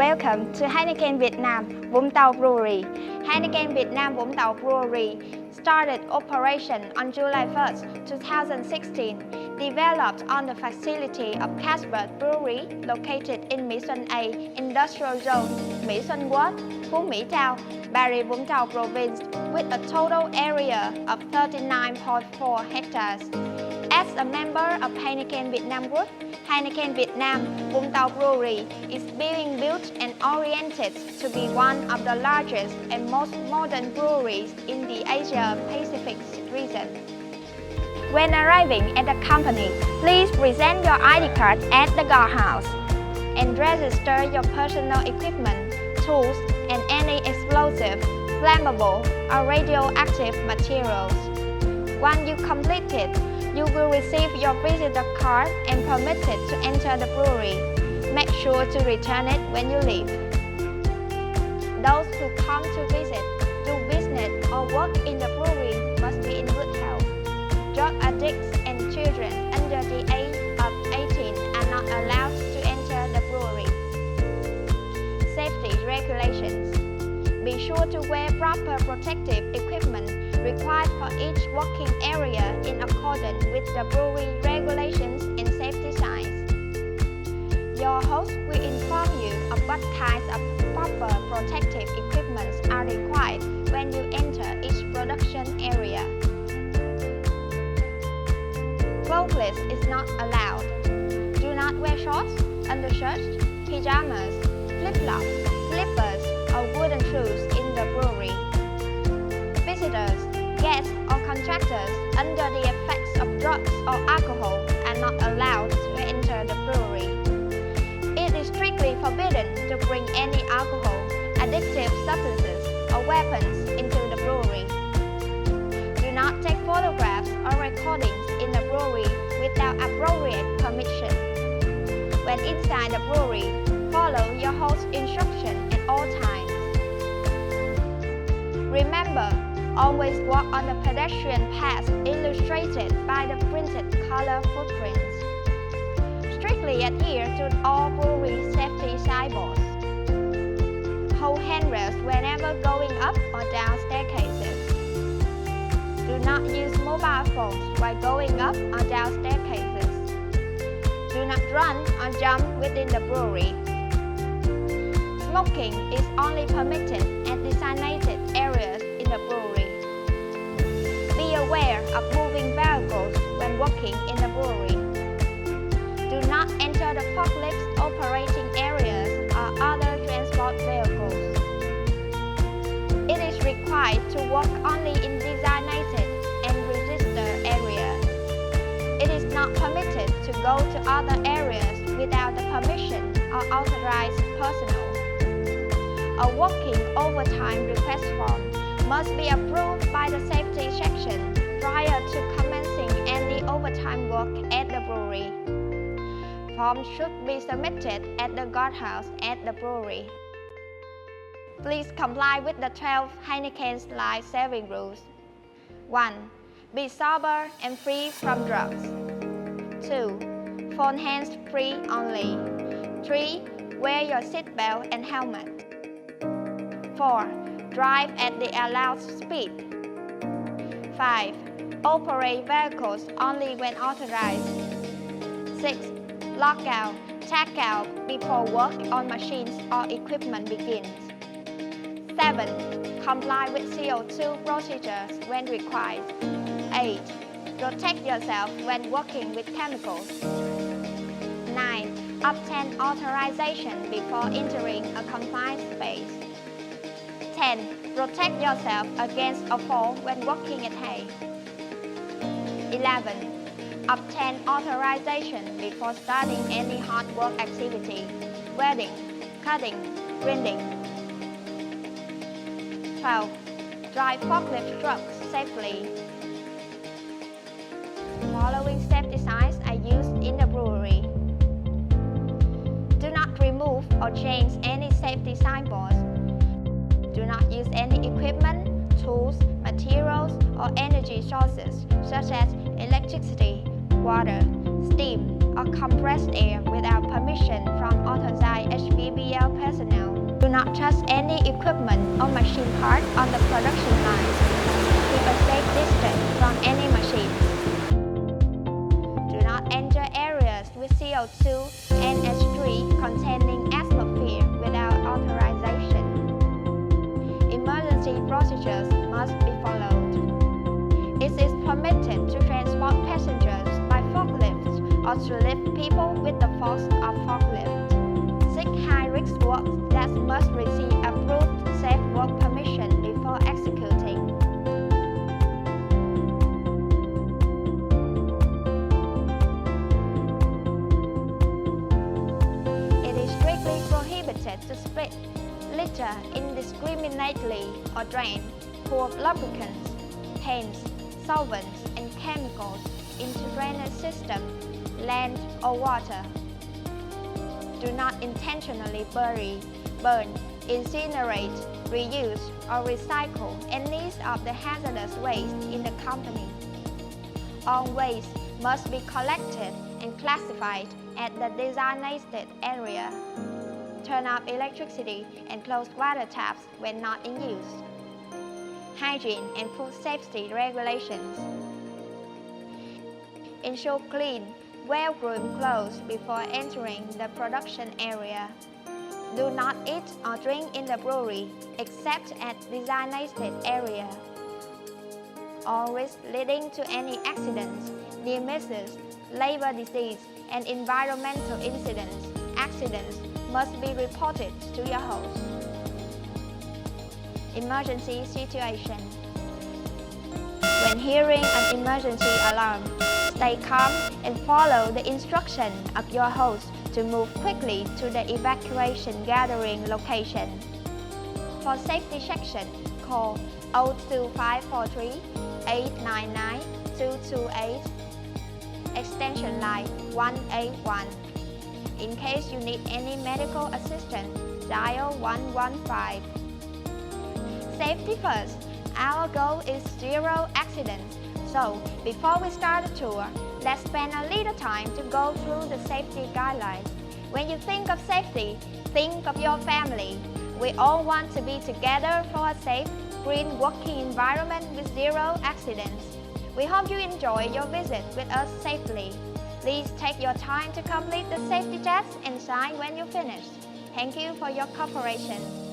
Welcome to Heineken Vietnam, Vũng Tàu Brewery. Heineken Vietnam Vũng Tàu Brewery started operation on July 1st, 2016, developed on the facility of Casper Brewery located in Mỹ Xuân A Industrial Zone, Mỹ Xuân Ward, Phú Mỹ Tàu, Bà Rịa Vũng Tàu Province with a total area of 39.4 hectares. As a member of Heineken Vietnam Group, Heineken Vietnam Vũng Tàu Brewery is being built and oriented to be one of the largest and most modern breweries in the Asia-Pacific region. When arriving at the company, please present your ID card at the guardhouse and register your personal equipment, tools, and any explosive, flammable, or radioactive materials. Once you complete it, you will receive your visitor card and permitted to enter the brewery. Make sure to return it when you leave. Those who come to visit, do business, or work in the brewery must be in good health. Drug addicts and children under the age of 18 are not allowed to enter the brewery. Safety regulations. Be sure to wear proper protective equipment required for each working area in accordance with the brewery regulations and safety signs. Your host will inform you of what kinds of proper protective equipment are required when you enter each production area. Clothes is not allowed. Do not wear shorts, undershirts, pajamas, flip-flops, slippers, or wooden shoes in the brewery. Visitors, guests, or contractors under the effects of drugs or alcohol are not allowed to enter the brewery. It is strictly forbidden to bring any alcohol, addictive substances, or weapons into the brewery. Do not take photographs or recordings in the brewery without appropriate permission. When inside the brewery, follow your host's instructions at all times. Remember, always walk on the pedestrian path illustrated by the printed color footprints. Strictly adhere to all brewery safety signboards. Hold handrails whenever going up or down staircases. Do not use mobile phones while going up or down staircases. Do not run or jump within the brewery. Smoking is only permitted at designated areas in the brewery. Be aware of moving vehicles when working in the brewery. Do not enter the forklifts operating areas or other transport vehicles. It is required to work only in designated and registered areas. It is not permitted to go to other areas without the permission or authorized personnel. A working overtime request form must be approved by the safety section prior to commencing any overtime work at the brewery. Forms should be submitted at the guardhouse at the brewery. Please comply with the 12 Heineken's life-saving rules. 1. Be sober and free from drugs. 2. Phone hands-free only. 3. Wear your seatbelt and helmet. 4. Drive at the allowed speed. 5. Operate vehicles only when authorized. 6. Log out, tag out before work on machines or equipment begins. 7. Comply with CO2 procedures when required. 8. Protect yourself when working with chemicals. 9. Obtain authorization before entering a confined space. 10. Protect yourself against a fall when working at hay. 11. Obtain authorization before starting any hard work activity, welding, cutting, grinding. 12. Drive forklift trucks safely. Following safety signs are used in the brewery. Do not remove or change any safety signboards. Do not use any equipment, tools, materials, or energy sources such as electricity, water, steam, or compressed air without permission from authorized HPBL personnel. working part on the production line. Keep a safe distance from any machine. Do not enter areas with CO2 and H3 containing atmosphere without authorization. Emergency procedures must be followed. It is permitted to transport passengers by forklifts or to lift people with the force of forklift. Seek high-risk work that must receive approved safe work permission before executing. It is strictly prohibited to spit, litter indiscriminately or drain poor lubricants, paints, solvents, and chemicals into drainage system, land, or water. Do not intentionally bury, burn, incinerate, reuse, or recycle any of the hazardous waste in the company. All waste must be collected and classified at the designated area. Turn off electricity and close water taps when not in use. Hygiene and food safety regulations. Ensure clean, well-groomed clothes before entering the production area. Do not eat or drink in the brewery except at designated area. All risks leading to any accidents, near misses, labor disease, and environmental accidents must be reported to your host. Emergency situation. When hearing an emergency alarm, stay calm and follow the instruction of your host to move quickly to the evacuation gathering location. For safety section, call 02543 899 228, extension line 181. In case you need any medical assistance, dial 115. Safety first. Our goal is zero accidents. So, before we start the tour, let's spend a little time to go through the safety guidelines. When you think of safety, think of your family. We all want to be together for a safe, green working environment with zero accidents. We hope you enjoy your visit with us safely. Please take your time to complete the safety test and sign when you finish. Thank you for your cooperation.